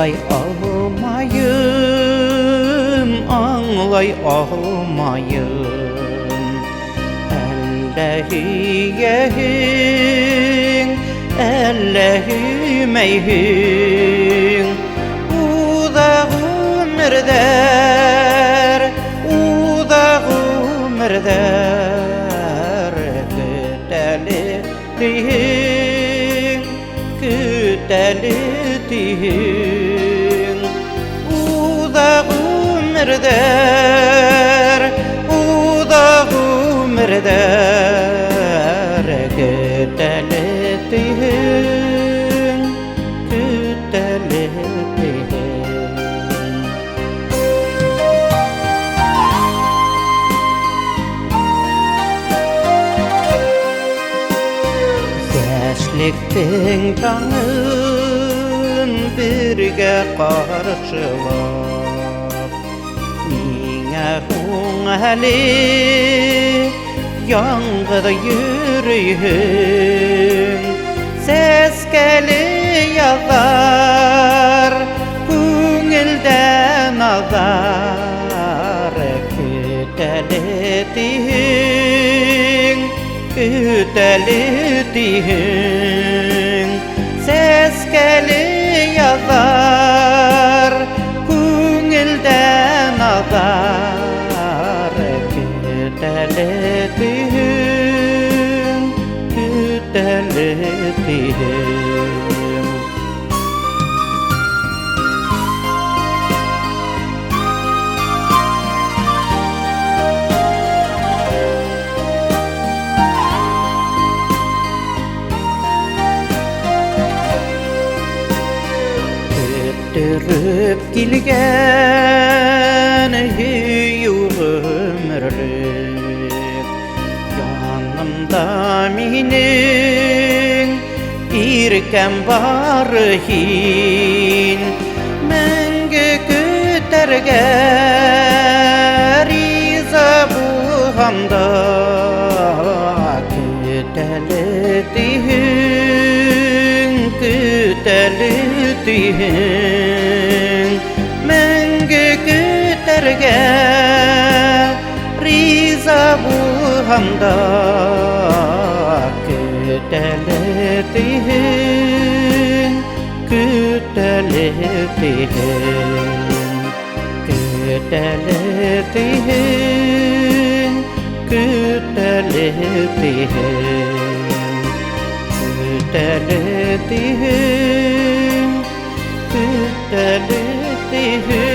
Anlay almayım, anlay almayım. Ellehiyehing, ellehimeyhing. Uda gümürder, uda gümürder. Küteli dihing, küteli dihing. Uda gümürder, uda gümürder. Küteli dihing, küteli dihing. Gençliktin canın birge karşılap. Niye hali yangıda yüreğin. Ses geli yazar, күңелден azar. Küteli dihing, küteli dihing. Ses geli yazar, күңелден azar. Küteli dihing, küteli dihing. Öttürüp kilgen ömürlük. Yanımda minin irken var hin. Menge küterge riza bu hamda. Küteli dihing, küteli dihing. Menge küterge riza bu hamda. Küteli dihing, küteli dihing. Küteli dihing, küteli dihing. Küteli dihing, küteli dihing.